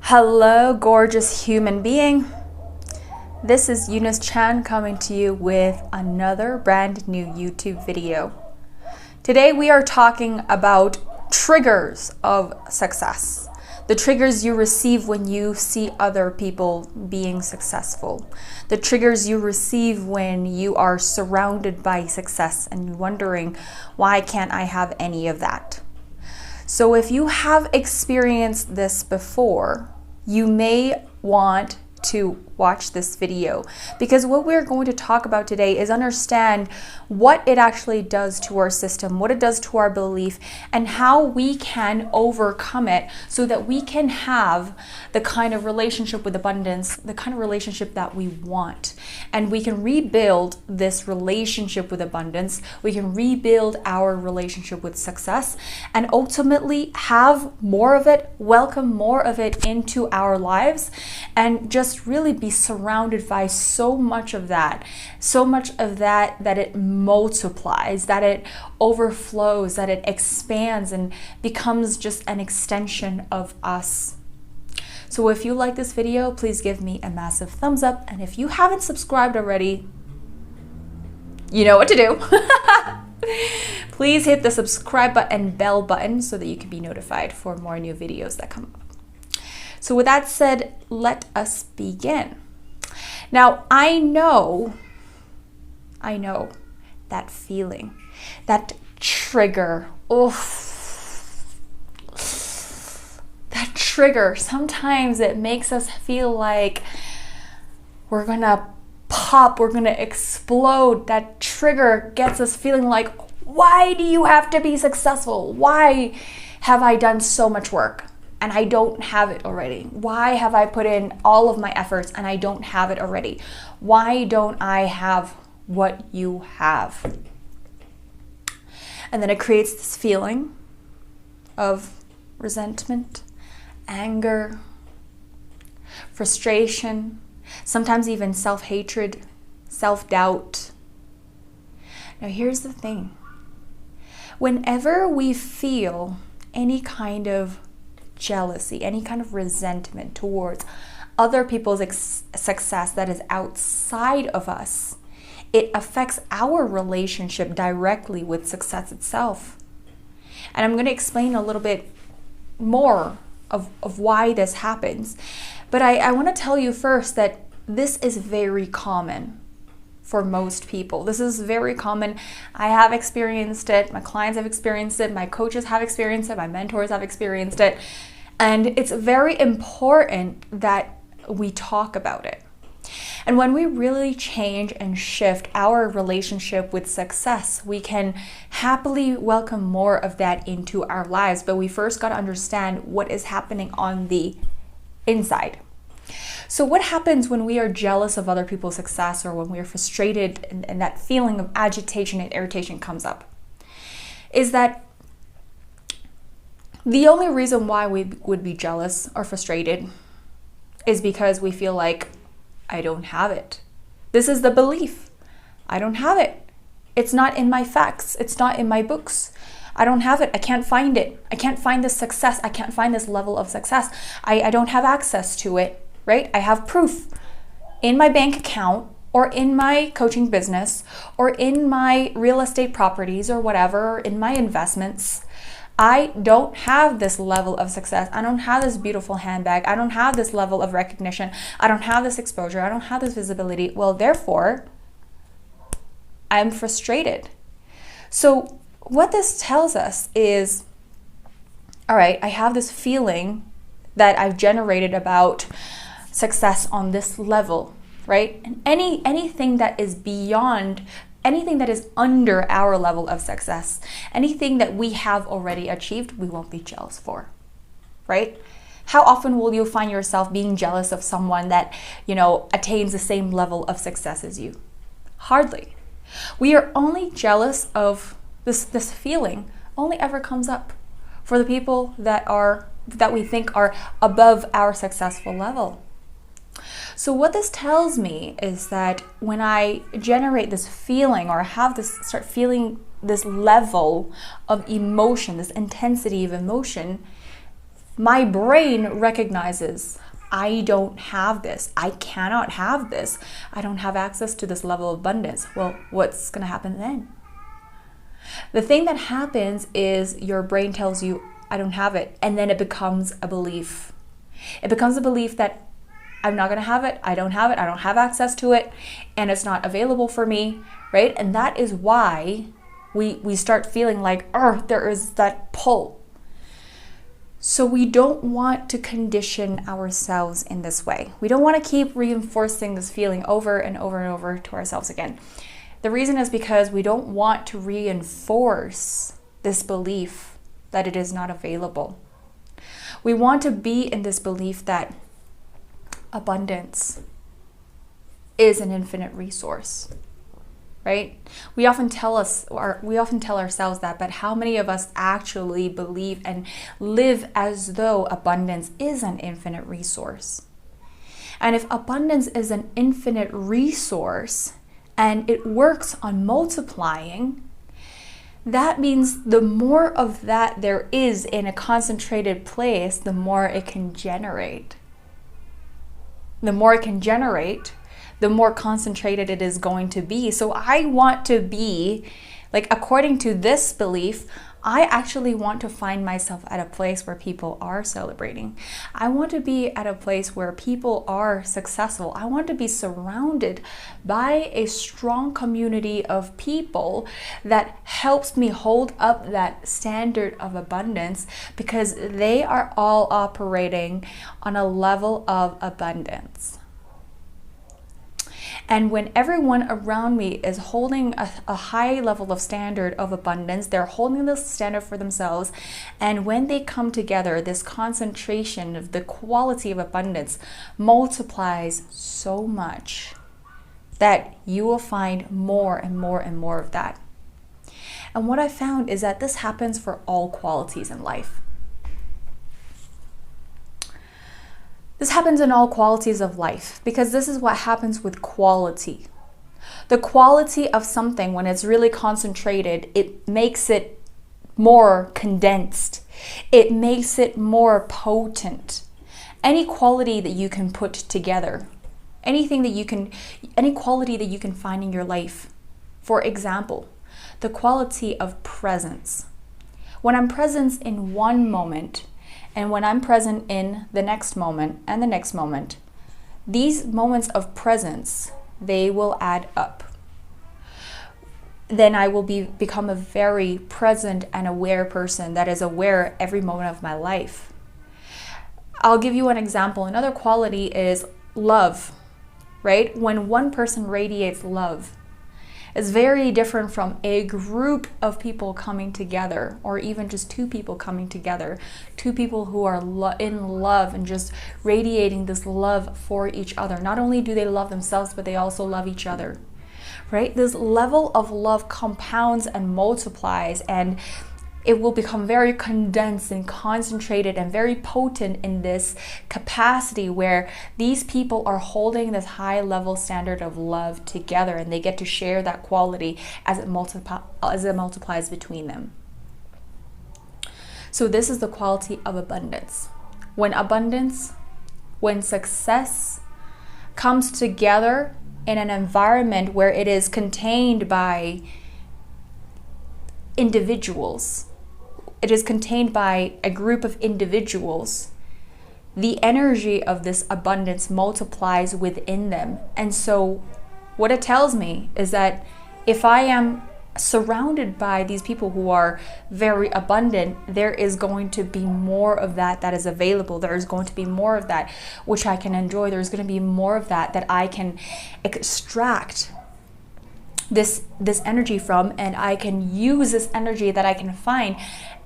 Hello, gorgeous human being. This is Eunice Chan coming to you with another brand new YouTube video. Today we are talking about triggers of success. The triggers you receive when you see other people being successful. The triggers you receive when you are surrounded by success and wondering, why can't I have any of that? So if you have experienced this before, you may want to watch this video, because what we're going to talk about today is understand what it actually does to our system, what it does to our belief, and how we can overcome it so that we can have the kind of relationship with abundance, the kind of relationship that we want. And we can rebuild this relationship with abundance, we can rebuild our relationship with success, and ultimately have more of it, welcome more of it into our lives, and just really be surrounded by so much of that that it multiplies, that it overflows, that it expands and becomes just an extension of us. So if you like this video, please give me a massive thumbs up, and if you haven't subscribed already, you know what to do. Please hit the subscribe button and bell button so that you can be notified for more new videos that come up. So with that said, let us begin. Now, I know that feeling, that trigger. That trigger, sometimes it makes us feel like we're gonna pop, we're gonna explode. That trigger gets us feeling like, why do you have to be successful? Why have I done so much work and I don't have it already? Why have I put in all of my efforts and I don't have it already? Why don't I have what you have? And then it creates this feeling of resentment, anger, frustration, sometimes even self-hatred, self-doubt. Now here's the thing. Whenever we feel any kind of jealousy, any kind of resentment towards other people's success that is outside of us, it affects our relationship directly with success itself. And I'm going to explain a little bit more of why this happens. But I want to tell you first that this is very common for most people. This is very common. I have experienced it. My clients have experienced it. My coaches have experienced it. My mentors have experienced it. And it's very important that we talk about it. And when we really change and shift our relationship with success, we can happily welcome more of that into our lives. But we first got to understand what is happening on the inside. So what happens when we are jealous of other people's success, or when we are frustrated and that feeling of agitation and irritation comes up, is that the only reason why we would be jealous or frustrated is because we feel like, I don't have it. This is the belief. I don't have it. It's not in my facts. It's not in my books. I don't have it. I can't find it. I can't find this success. I can't find this level of success. I don't have access to it, right? I have proof in my bank account, or in my coaching business, or in my real estate properties, or whatever, in my investments. I don't have this level of success. I don't have this beautiful handbag. I don't have this level of recognition. I don't have this exposure. I don't have this visibility. Well, therefore, I'm frustrated. So what this tells us is, all right, I have this feeling that I've generated about success on this level, right? And anything that is beyond, anything that is under our level of success, anything that we have already achieved, we won't be jealous for, right? How often will you find yourself being jealous of someone that, attains the same level of success as you? Hardly. We are only jealous of this feeling only ever comes up for the people that we think are above our successful level. So what this tells me is that when I generate this feeling, or start feeling this level of emotion, this intensity of emotion, My brain recognizes, I don't have this. I cannot have this. I don't have access to this level of abundance. Well, what's going to happen then? The thing that happens is your brain tells you, I don't have it. And then it becomes a belief. It becomes a belief that I'm not going to have it. I don't have it. I don't have access to it. And it's not available for me, right? And that is why we start feeling like, there is that pull. So we don't want to condition ourselves in this way. We don't want to keep reinforcing this feeling over and over and over to ourselves again. The reason is because we don't want to reinforce this belief that it is not available. We want to be in this belief that abundance is an infinite resource, right? We often tell ourselves that, but how many of us actually believe and live as though abundance is an infinite resource? And if abundance is an infinite resource and it works on multiplying, that means the more of that there is in a concentrated place, the more it can generate. The more it can generate, the more concentrated it is going to be. So I want to be, according to this belief, I actually want to find myself at a place where people are celebrating. I want to be at a place where people are successful. I want to be surrounded by a strong community of people that helps me hold up that standard of abundance, because they are all operating on a level of abundance. And when everyone around me is holding a high level of standard of abundance, they're holding this standard for themselves. And when they come together, this concentration of the quality of abundance multiplies so much that you will find more and more and more of that. And what I found is that this happens for all qualities in life. This happens in all qualities of life, because this is what happens with quality. The quality of something, when it's really concentrated, it makes it more condensed. It makes it more potent. Any quality that you can put together, any quality that you can find in your life. For example, the quality of presence. When I'm present in one moment, and when I'm present in the next moment and the next moment, these moments of presence, they will add up. Then I will become a very present and aware person that is aware every moment of my life. I'll give you an example. Another quality is love, right? When one person radiates love, it's very different from a group of people coming together, or even just two people coming together. Two people who are in love and just radiating this love for each other. Not only do they love themselves, but they also love each other, right? This level of love compounds and multiplies, and it will become very condensed and concentrated and very potent in this capacity where these people are holding this high level standard of love together, and they get to share that quality as it multiplies between them. So this is the quality of abundance. When success comes together in an environment where it is contained by individuals, it is contained by a group of individuals, the energy of this abundance multiplies within them. And so what it tells me is that if I am surrounded by these people who are very abundant, there is going to be more of that is available. There is going to be more of that which I can enjoy. There's going to be more of that I can extract this energy from, and I can use this energy that I can find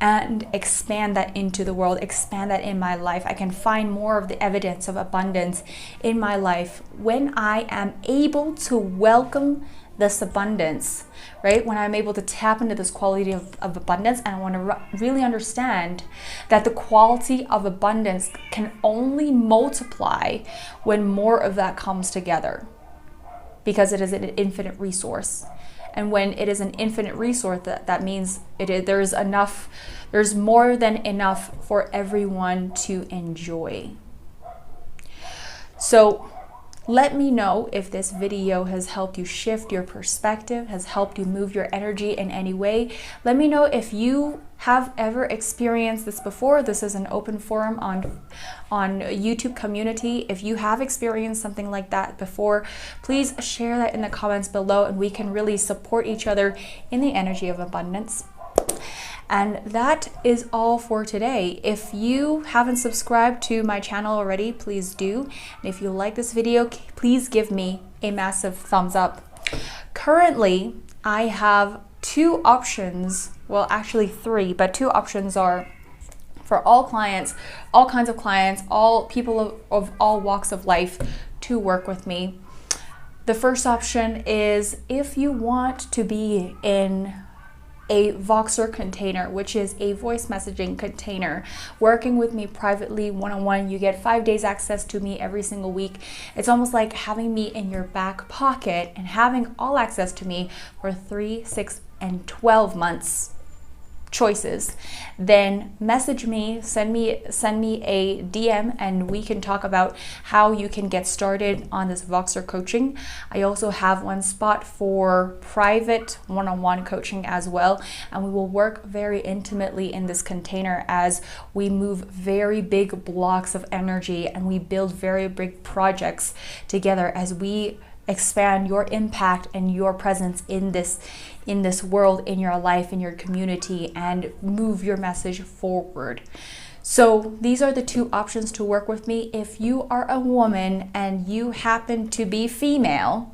and expand that into the world, expand that in my life. I can find more of the evidence of abundance in my life when I am able to welcome this abundance, right? When I'm able to tap into this quality of abundance, and I want to really understand that the quality of abundance can only multiply when more of that comes together, because it is an infinite resource. And when it is an infinite resource, that means there's more than enough for everyone to enjoy. So let me know if this video has helped you shift your perspective, has helped you move your energy in any way. Let me know if you have ever experienced this before. This is an open forum on YouTube community. If you have experienced something like that before, please share that in the comments below, and we can really support each other in the energy of abundance. And that is all for today. If you haven't subscribed to my channel already, please do. And if you like this video, please give me a massive thumbs up. Currently, I have 2 options, well, actually 3, but 2 options are for all clients, all kinds of clients, all people of all walks of life to work with me. The first option is if you want to be in a Voxer container, which is a voice messaging container, working with me privately, one-on-one. You get 5 days access to me every single week. It's almost like having me in your back pocket and having all access to me for 3, 6, and 12 months choices. Then message me, send me a DM, and we can talk about how you can get started on this Voxer coaching. I also have one spot for private one-on-one coaching as well, and we will work very intimately in this container as we move very big blocks of energy and we build very big projects together as we expand your impact and your presence in this world, in your life, in your community, and move your message forward. So these are the 2 options to work with me. If you are a woman and you happen to be female,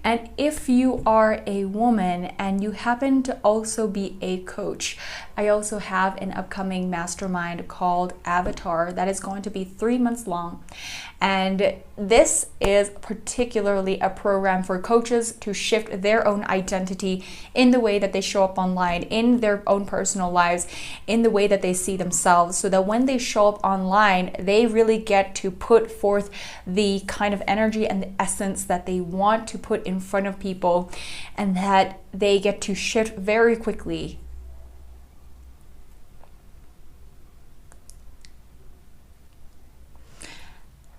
and if you are a woman and you happen to also be a coach, I also have an upcoming mastermind called Avatar that is going to be 3 months long. And this is particularly a program for coaches to shift their own identity in the way that they show up online, in their own personal lives, in the way that they see themselves, so that when they show up online, they really get to put forth the kind of energy and the essence that they want to put in front of people, and that they get to shift very quickly.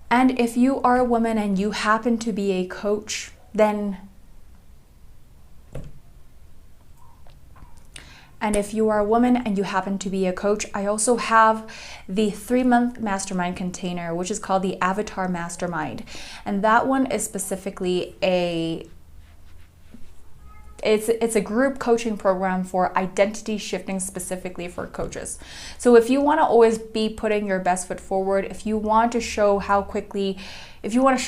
And if you are a woman and you happen to be a coach, then I also have the 3-month mastermind container, which is called the Avatar Mastermind. And that one is specifically it's a group coaching program for identity shifting, specifically for coaches. So if you want to always be putting your best foot forward, if you want to show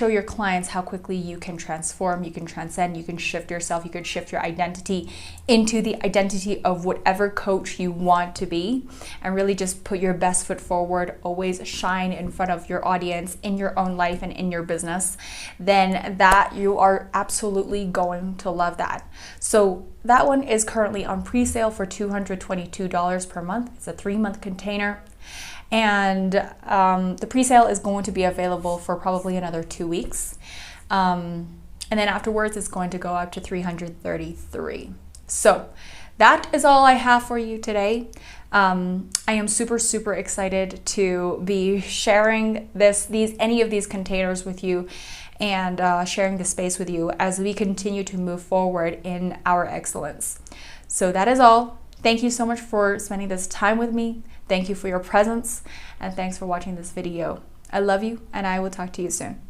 your clients how quickly you can transform, you can transcend, you can shift yourself, you can shift your identity into the identity of whatever coach you want to be, and really just put your best foot forward, always shine in front of your audience in your own life and in your business, then that you are absolutely going to love that. So that one is currently on pre-sale for $222 per month. It's a 3-month container. And the pre-sale is going to be available for probably another 2 weeks. And then afterwards, it's going to go up to $333. So that is all I have for you today. I am super, super excited to be sharing any of these containers with you, and sharing the space with you as we continue to move forward in our excellence. So that is all. Thank you so much for spending this time with me. Thank you for your presence, and thanks for watching this video. I love you, and I will talk to you soon.